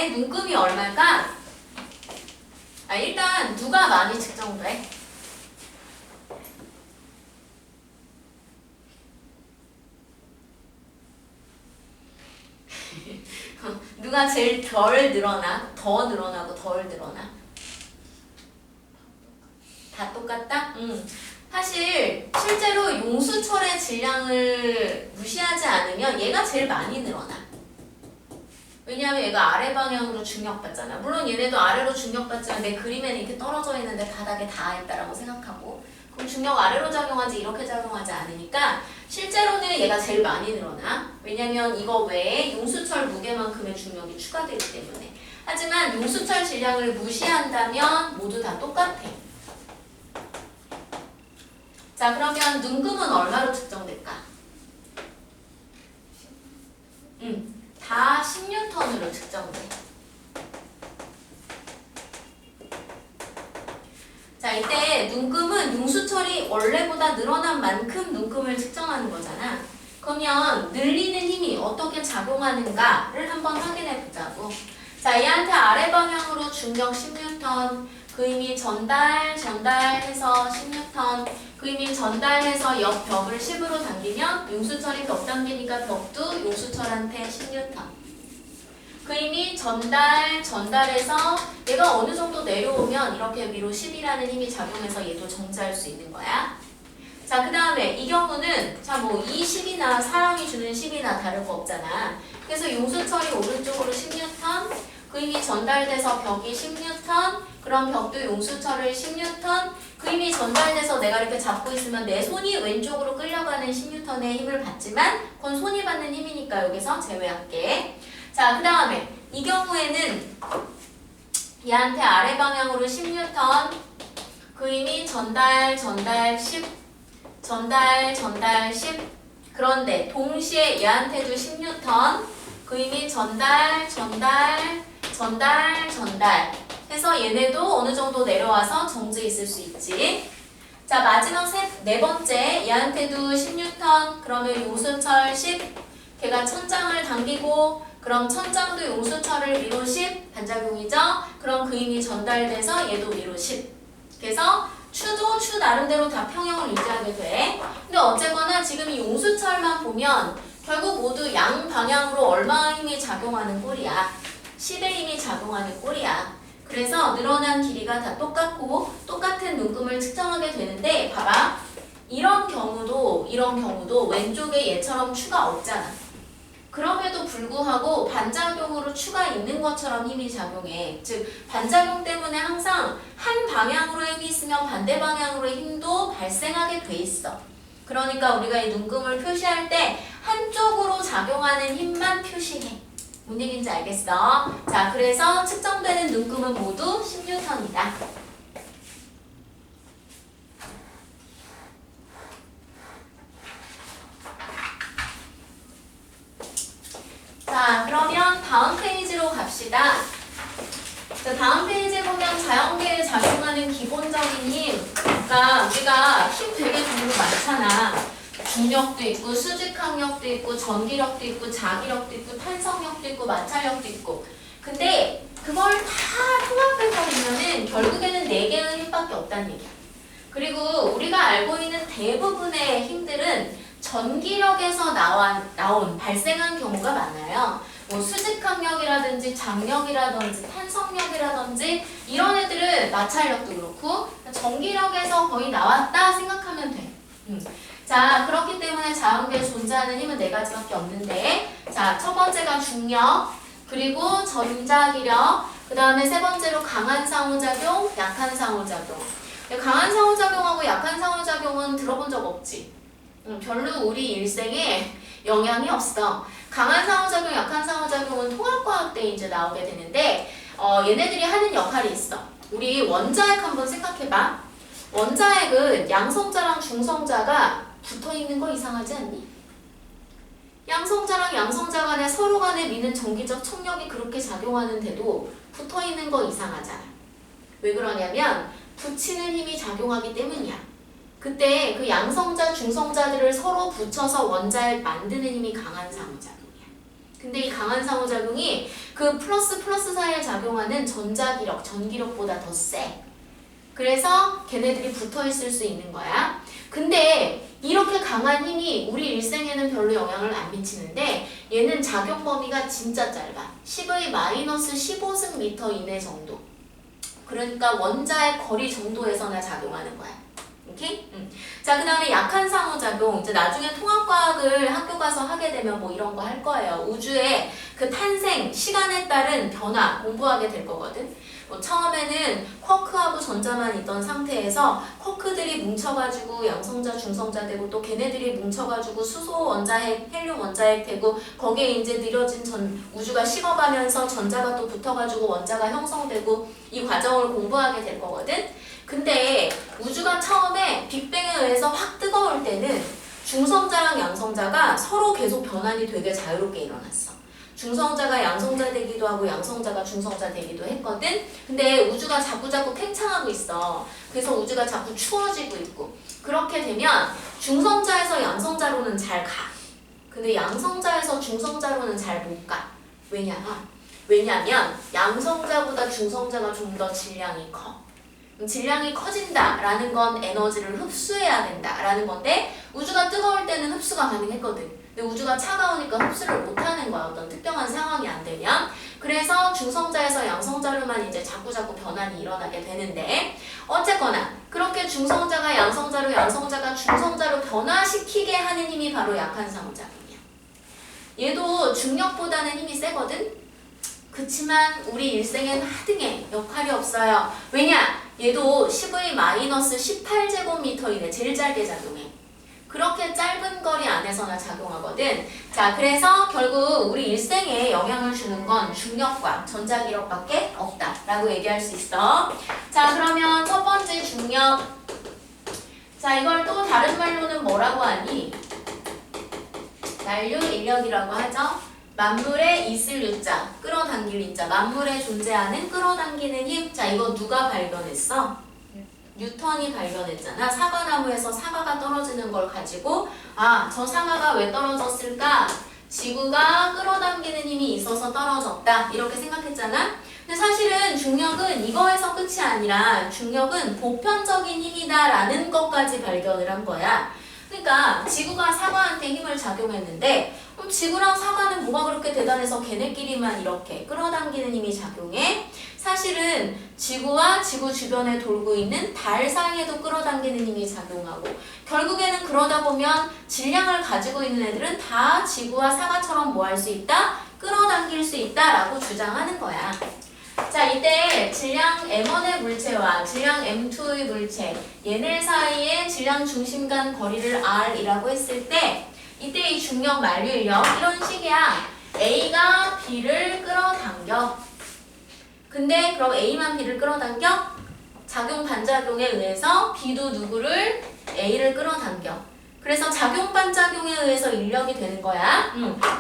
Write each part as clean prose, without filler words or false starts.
얘의 눈금이 얼마일까? 일단 누가 많이 측정돼? 누가 제일 덜 늘어나? 더 늘어나고 덜 늘어나? 다 똑같다? 사실 실제로 용수철의 질량을 무시하지 않으면 얘가 제일 많이 늘어나. 왜냐하면 얘가 아래 방향으로 중력받잖아. 물론 얘네도 아래로 중력받지만 내 그림에는 이렇게 떨어져 있는데 바닥에 닿아 있다라고 생각하고, 그럼 중력 아래로 작용하지 이렇게 작용하지 않으니까 실제로는 얘가 제일 많이 늘어나. 왜냐면 이거 외에 용수철 무게만큼의 중력이 추가되기 때문에. 하지만 용수철 질량을 무시한다면 모두 다 똑같아. 자, 그러면 눈금은 얼마로 측정될까? 다 10N으로 측정돼. 자, 이때 눈금은 용수철이 원래보다 늘어난 만큼 눈금을 측정하는 거잖아. 그러면 늘리는 힘이 어떻게 작용하는가를 한번 확인해 보자고. 자, 얘한테 아래 방향으로 중력 10N, 그 힘이 전달해서 10N, 그 힘이 전달해서 옆 벽을 10으로 당기면 용수철이 벽 당기니까 벽도 용수철한테 10N. 그 힘이 전달해서 얘가 어느 정도 내려오면 이렇게 위로 10이라는 힘이 작용해서 얘도 정지할 수 있는 거야. 자, 그 다음에 이 경우는 자, 뭐 이 10이나 사람이 주는 10이나 다를 거 없잖아. 그래서 용수철이 오른쪽으로 10N, 그 힘이 전달돼서 벽이 10N, 그럼 벽도 용수철을 10N, 그 힘이 전달돼서 내가 이렇게 잡고 있으면 내 손이 왼쪽으로 끌려가는 10N의 힘을 받지만 그건 손이 받는 힘이니까 여기서 제외할게. 자, 그 다음에 이 경우에는 얘한테 아래 방향으로 10N, 그 힘이 전달 10, 전달 10. 그런데 동시에 얘한테도 10N, 그 힘이 전달 해서 얘네도 어느 정도 내려와서 정지 있을 수 있지. 자, 마지막 네 번째 얘한테도 10N, 그러면 용수철 10, 걔가 천장을 당기고 그럼 천장도 용수철을 위로 10, 반작용이죠? 그럼 그 힘이 전달돼서 얘도 위로 10. 그래서 추도 추 나름대로 다 평형을 유지하게 돼. 근데 어쨌거나 지금 이 용수철만 보면 결국 모두 양 방향으로 얼마 힘이 작용하는 꼴이야. 10의 힘이 작용하는 꼴이야. 그래서 늘어난 길이가 다 똑같고 똑같은 눈금을 측정하게 되는데 봐봐. 이런 경우도 왼쪽에 얘처럼 추가 없잖아. 그럼에도 불구하고 반작용으로 추가 있는 것처럼 힘이 작용해. 즉 반작용 때문에 항상 한 방향으로 힘이 있으면 반대 방향으로의 힘도 발생하게 돼 있어. 그러니까 우리가 이 눈금을 표시할 때 한쪽으로 작용하는 힘만 표시해. 뭔 얘기인지 알겠어? 자, 그래서 측정되는 눈금은 모두 10N이다. 자, 그러면 다음 페이지로 갑시다. 자, 다음 페이지에 보면 자연계에 작용하는 기본적인 힘. 그러니까 우리가 힘 되게 종류 많잖아. 중력도 있고, 수직항력도 있고, 전기력도 있고, 자기력도 있고, 탄성력도 있고, 마찰력도 있고. 근데 그걸 다 통합해서 보면은 결국에는 4개의 힘밖에 없다는 얘기야. 그리고 우리가 알고 있는 대부분의 힘들은 전기력에서 발생한 경우가 많아요. 뭐 수직항력이라든지 장력이라든지 탄성력이라든지 이런 애들은 마찰력도 그렇고 전기력에서 거의 나왔다 생각하면 돼. 자, 그렇기 때문에 자연계에 존재하는 힘은 4가지밖에 없는데, 자, 첫 번째가 중력, 그리고 전자기력, 그 다음에 세 번째로 강한 상호작용, 약한 상호작용. 강한 상호작용하고 약한 상호작용은 들어본 적 없지? 별로 우리 일생에 영향이 없어. 강한 상호작용, 약한 상호작용은 통합과학 때 이제 나오게 되는데, 얘네들이 하는 역할이 있어. 우리 원자핵 한번 생각해봐. 원자핵은 양성자랑 중성자가 붙어있는 거 이상하지 않니? 양성자랑 양성자 간에 서로 간에 미는 전기적 척력이 그렇게 작용하는데도 붙어있는 거 이상하잖아. 왜 그러냐면 붙이는 힘이 작용하기 때문이야. 그때 그 양성자, 중성자들을 서로 붙여서 원자핵 만드는 힘이 강한 상호작용이야. 근데 이 강한 상호작용이 그 플러스 사이에 작용하는 전자기력, 전기력보다 더 세. 그래서 걔네들이 붙어 있을 수 있는 거야. 근데 이렇게 강한 힘이 우리 일생에는 별로 영향을 안 미치는데 얘는 작용 범위가 진짜 짧아. 10의 마이너스 15승 미터 이내 정도. 그러니까 원자의 거리 정도에서나 작용하는 거야. 오케이? 자, 그 다음에 약한 상호작용. 이제 나중에 통합과학을 학교 가서 하게 되면 뭐 이런 거 할 거예요. 우주의 그 탄생, 시간에 따른 변화 공부하게 될 거거든. 뭐 처음에는 쿼크하고 전자만 있던 상태에서 쿼크들이 뭉쳐가지고 양성자, 중성자 되고 또 걔네들이 뭉쳐가지고 수소 원자핵, 헬륨 원자핵 되고 거기에 이제 느려진 우주가 식어가면서 전자가 또 붙어가지고 원자가 형성되고 이 과정을 공부하게 될 거거든. 근데 우주가 처음에 빅뱅에 의해서 확 뜨거울 때는 중성자랑 양성자가 서로 계속 변환이 되게 자유롭게 일어났어. 중성자가 양성자 되기도 하고 양성자가 중성자 되기도 했거든. 근데 우주가 자꾸 팽창하고 있어. 그래서 우주가 자꾸 추워지고 있고. 그렇게 되면 중성자에서 양성자로는 잘 가. 근데 양성자에서 중성자로는 잘 못 가. 왜냐면 양성자보다 중성자가 좀 더 질량이 커. 질량이 커진다라는 건 에너지를 흡수해야 된다라는 건데 우주가 뜨거울 때는 흡수가 가능했거든. 근데 우주가 차가우니까 흡수를 못하는 거야. 어떤 특정한 상황이 안 되면. 그래서 중성자에서 양성자로만 이제 자꾸 변환이 일어나게 되는데 어쨌거나 그렇게 중성자가 양성자로 양성자가 중성자로 변화시키게 하는 힘이 바로 약한 상호작용이야. 얘도 중력보다는 힘이 세거든. 그치만 우리 일생엔 하등의 역할이 없어요. 왜냐? 얘도 10의 마이너스 18제곱미터 이내 제일 짧게 작용해. 그렇게 짧은 거리 안에서나 작용하거든. 자, 그래서 결국 우리 일생에 영향을 주는 건 중력과 전자기력밖에 없다라고 얘기할 수 있어. 자, 그러면 첫 번째 중력. 자, 이걸 또 다른 말로는 뭐라고 하니? 난류 인력이라고 하죠. 만물의 있을 유자, 끌어당길 인자. 만물에 존재하는 끌어당기는 힘. 자, 이거 누가 발견했어? 뉴턴이 발견했잖아. 사과나무에서 사과가 떨어지는 걸 가지고 저 사과가 왜 떨어졌을까? 지구가 끌어당기는 힘이 있어서 떨어졌다. 이렇게 생각했잖아. 근데 사실은 중력은 이거에서 끝이 아니라 중력은 보편적인 힘이다라는 것까지 발견을 한 거야. 그러니까 지구가 사과한테 힘을 작용했는데 그럼 지구랑 사과는 뭐가 그렇게 대단해서 걔네끼리만 이렇게 끌어당기는 힘이 작용해? 사실은 지구와 지구 주변에 돌고 있는 달 사이에도 끌어당기는 힘이 작용하고 결국에는 그러다 보면 질량을 가지고 있는 애들은 다 지구와 사과처럼 뭐 할 수 있다? 끌어당길 수 있다라고 주장하는 거야. 자, 이때 질량 M1의 물체와 질량 M2의 물체 얘네 사이의 질량 중심 간 거리를 R이라고 했을 때 이때 이 중력 만류인력 이런 식이야. A가 B를 끌어당겨. 근데 그럼 A만 B를 끌어당겨? 작용 반작용에 의해서 B도 누구를? A를 끌어당겨. 그래서 작용 반작용에 의해서 인력이 되는 거야.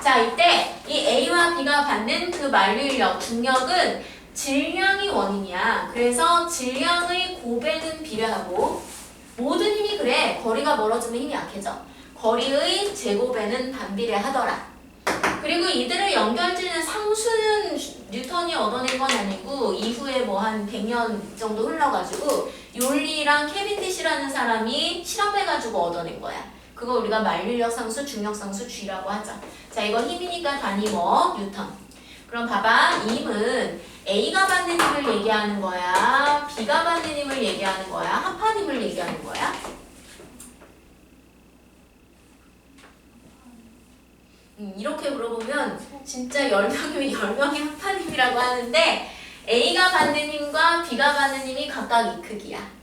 자, 이때 이 A와 B가 받는 그 만류인력, 중력은 질량이 원인이야. 그래서 질량의 고배는 비례하고 모든 힘이 그래. 거리가 멀어지면 힘이 약해져. 거리의 제곱에는 반비례하더라. 그리고 이들을 연결짓는 상수는 뉴턴이 얻어낸 건 아니고 이후에 뭐 한 100년 정도 흘러가지고 욜리랑 캐빈디시라는 사람이 실험해가지고 얻어낸 거야. 그거 우리가 만류인력 상수, 중력 상수 G라고 하죠. 자, 이거 힘이니까 단위 뭐? 뉴턴. 그럼 봐봐. 이 힘은 A가 받는 힘을 얘기하는 거야? B가 받는 힘을 얘기하는 거야? 합한 힘을 얘기하는 거야? 이렇게 물어보면 진짜 10명이면 10명이 합한 힘이라고 하는데 A가 받는 힘과 B가 받는 힘이 각각 이 크기야.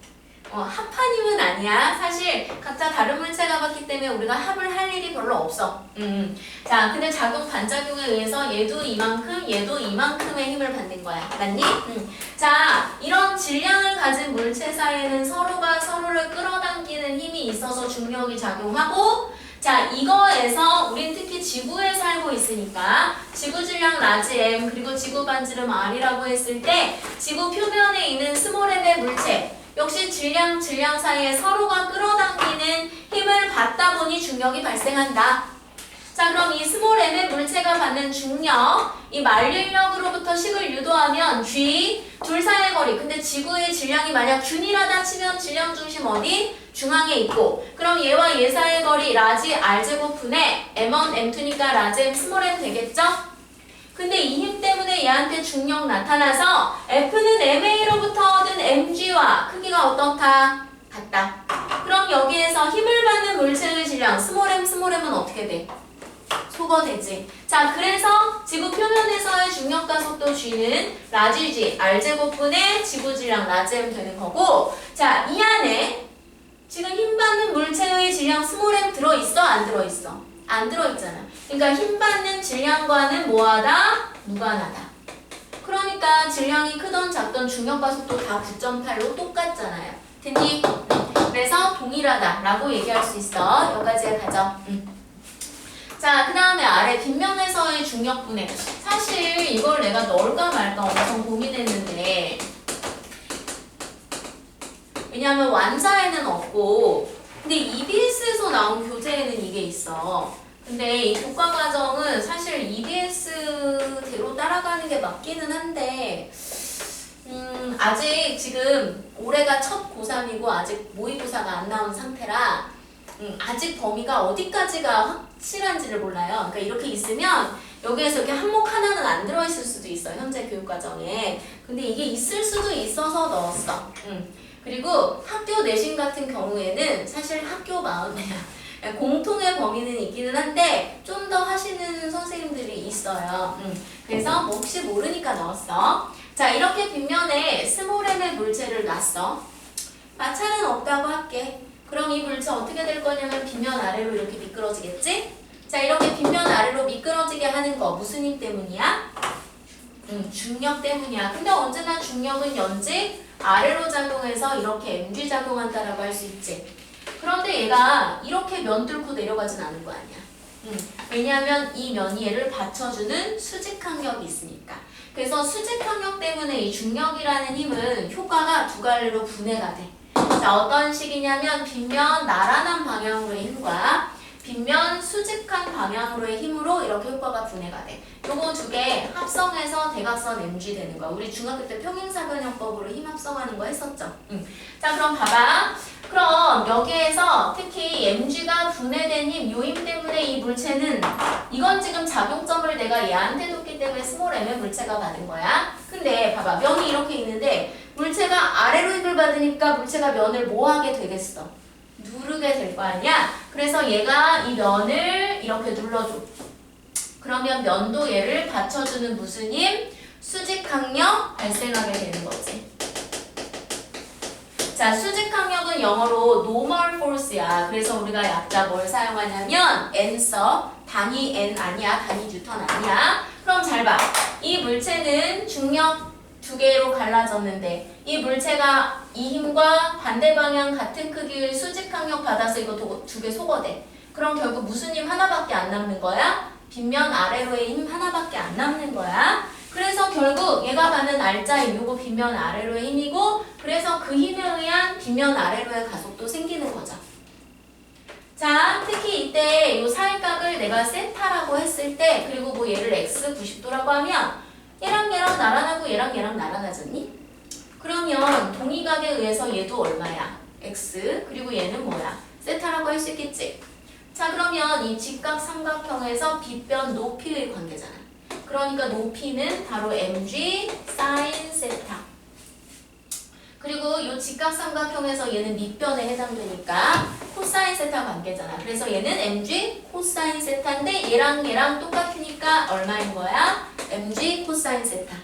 합한 힘은 아니야. 사실 각자 다른 물체가 받기 때문에 우리가 합을 할 일이 별로 없어. 자, 근데 작용 반작용에 의해서 얘도 이만큼, 얘도 이만큼의 힘을 받는 거야. 맞니? 자, 이런 질량을 가진 물체 사이에는 서로가 서로를 끌어당기는 힘이 있어서 중력이 작용하고 자, 이거에서 우린 특히 지구에 살고 있으니까 지구 질량 라지 M 그리고 지구 반지름 R이라고 했을 때 지구 표면에 있는 스몰 m의 물체 역시 질량 사이에 서로가 끌어당기는 힘을 받다 보니 중력이 발생한다. 자, 그럼 이 스몰 m의 물체가 받는 중력, 이 만류인력으로부터 식을 유도하면 G, 둘 사이의 거리. 근데 지구의 질량이 만약 균일하다 치면 질량 중심 어디? 중앙에 있고. 그럼 얘와 얘 사이의 거리 라지 R제곱 분의 M1, M2니까 라지 M, 스몰 m 되겠죠? 근데 이 힘 때문에 얘한테 중력 나타나서 F는 MA로부터 얻은 MG와 크기가 어떻다? 같다. 그럼 여기에서 힘을 받는 물체의 질량, 스몰 m은 어떻게 돼? 소거되지. 자, 그래서 지구 표면에서의 중력 가속도 G는 라지 G, R제곱분의 지구 질량 라지 M 되는 거고, 자, 이 안에 지금 힘 받는 물체의 질량 스몰 m 들어있어? 안 들어있어? 안 들어있잖아. 그러니까 힘 받는 질량과는 뭐하다? 무관하다. 그러니까 질량이 크던 작던 중력 가속도 다 9.8로 똑같잖아요. 됐니? 그래서 동일하다라고 얘기할 수 있어. 여기까지의 가정. 자, 그 다음에 아래 빗면에서의 중력분해. 사실 이걸 내가 넣을까 말까 엄청 고민했는데, 왜냐하면 완자에는 없고, 근데 EBS에서 나온 교재에는 이게 있어. 근데 이 교과 과정은 사실 EBS대로 따라가는 게 맞기는 한데, 아직 지금 올해가 첫 고3이고 아직 모의고사가 안 나온 상태라 아직 범위가 어디까지가 확실한지를 몰라요. 그러니까 이렇게 있으면 여기에서 이렇게 항목 하나는 안 들어있을 수도 있어요. 현재 교육과정에. 근데 이게 있을 수도 있어서 넣었어. 그리고 학교 내신 같은 경우에는 사실 학교 마음이야. 공통의 범위는 있기는 한데 좀 더 하시는 선생님들이 있어요. 그래서 뭐 혹시 모르니까 넣었어. 자, 이렇게 빗면에 스몰 m의 물체를 놨어. 마찰은 없다고 할게. 그럼 이 물체 어떻게 될 거냐면 빗면 아래로 이렇게 미끄러지겠지? 자, 이렇게 빗면 아래로 미끄러지게 하는 거 무슨 힘 때문이야? 중력 때문이야. 근데 언제나 중력은 연직 아래로 작용해서 이렇게 mg 작용한다라고 할 수 있지. 그런데 얘가 이렇게 면 뚫고 내려가진 않은 거 아니야. 왜냐하면 이 면이 얘를 받쳐주는 수직항력이 있으니까. 그래서 수직항력 때문에 이 중력이라는 힘은 효과가 두 갈래로 분해가 돼. 자, 어떤 식이냐면 빗면 나란한 방향으로의 힘과 빗면 수직한 방향으로의 힘으로 이렇게 효과가 분해가 돼. 요거 두 개 합성해서 대각선 mg 되는 거야. 우리 중학교 때 평행사변형법으로 힘 합성하는 거 했었죠. 자, 그럼 봐봐. 그럼 여기에서 특히 mg가 분해된 힘, 요 힘 때문에 이 물체는 이건 지금 작용점을 내가 얘한테 뒀기 때문에 스몰 m의 물체가 받은 거야. 근데 봐봐. 면이 이렇게 있는데 물체가 아래로 힘을 받으니까 물체가 면을 뭐 하게 되겠어? 누르게 될 거 아니야? 그래서 얘가 이 면을 이렇게 눌러줘. 그러면 면도 얘를 받쳐주는 무슨 힘? 수직항력 발생하게 되는 거지. 자, 수직항력은 영어로 normal force야. 그래서 우리가 약자 뭘 사용하냐면 n 써. 단위 n 아니야. 단위 뉴턴 아니야. 그럼 잘 봐. 이 물체는 중력 두 개로 갈라졌는데 이 물체가 이 힘과 반대 방향 같은 크기의 수직항력 받아서 이거 두 개 소거돼. 그럼 결국 무슨 힘 하나밖에 안 남는 거야? 빗면 아래로의 힘 하나밖에 안 남는 거야. 그래서 결국 얘가 받는 R자임 요거 빗면 아래로의 힘이고 그래서 그 힘에 의한 빗면 아래로의 가속도 생기는 거죠. 자, 특히 이때 요 사이각을 내가 세타라고 했을 때 그리고 뭐 얘를 x 90도라고 하면 얘랑 얘랑 나란하고 얘랑 얘랑 나란하잖니? 그러면 동의각에 의해서 얘도 얼마야? x 그리고 얘는 뭐야? 세타라고 할 수 있겠지? 자, 그러면 이 직각 삼각형에서 빗변 높이의 관계잖아. 그러니까 높이는 바로 mg sin 세타. 그리고 이 직각 삼각형에서 얘는 밑변에 해당되니까 코사인 세타 관계잖아. 그래서 얘는 mg 코사인 세타인데 얘랑 얘랑 똑같으니까 얼마인 거야? mg 코사인 세타.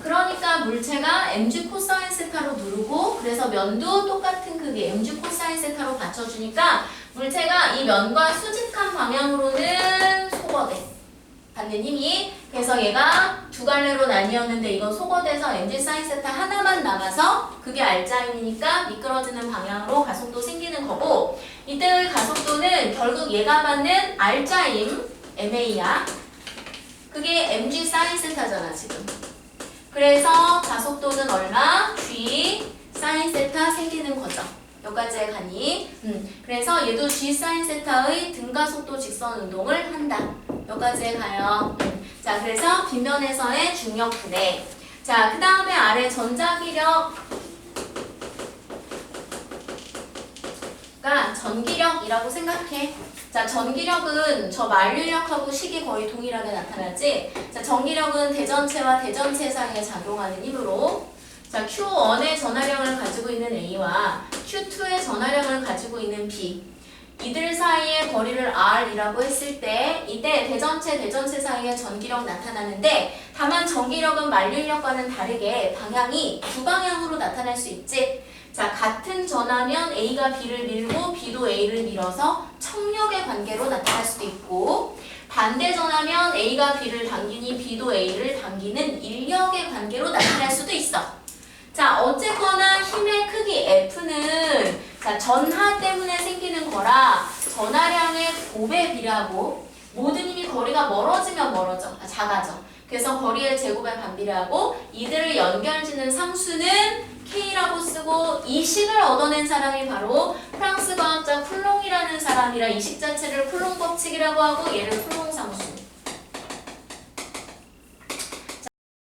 그러니까 물체가 mg 코사인 세타로 누르고 그래서 면도 똑같은 크기 mg 코사인 세타로 받쳐주니까 물체가 이 면과 수직한 방향으로는 소거돼. 받는 힘이. 그래서 얘가 두 갈래로 나뉘었는데 이건 소거돼서 mg 사인 세타 하나만 남아서 그게 R자임이니까 미끄러지는 방향으로 가속도 생기는 거고 이때의 가속도는 결국 얘가 받는 R자임 MA야. 그게 mg 사인 세타잖아 지금. 그래서 가속도는 얼마? G 사인 세타 생기는 거죠. 여기까지 가니? 그래서 얘도 G 사인 세타의 등가속도 직선 운동을 한다. 여기까지 가요. 자, 그래서 빗면에서의 중력 분해. 자, 그 다음에 아래 전자기력. 전기력이라고 생각해. 자, 전기력은 저 만류력하고 식이 거의 동일하게 나타나지. 자, 전기력은 대전체와 대전체 사이에 작용하는 힘으로. 자, Q1의 전하력을 가지고 있는 A와 Q2의 전하력을 가지고 있는 B. 이들 사이의 거리를 R이라고 했을 때 이때 대전체 사이에 전기력 나타나는데 다만 전기력은 만류력과는 다르게 방향이 두 방향으로 나타날 수 있지. 자, 같은 전하면 A가 B를 밀고 B도 A를 밀어서 청력의 관계로 나타날 수도 있고 반대 전하면 A가 B를 당기니 B도 A를 당기는 인력의 관계로 나타날 수도 있어. 자, 어쨌거나 힘의 크기 F는 자, 전하 때문에 생기는 거라 전하량의 곱에 비례하고 모든 힘이 거리가 멀어지면 작아져. 그래서 거리의 제곱에 반비례하고 이들을 연결짓는 상수는 K라고 쓰고 이 식을 얻어낸 사람이 바로 프랑스 과학자 쿨롱이라는 사람이라 이 식 자체를 쿨롱 법칙이라고 하고 얘를 쿨롱 상수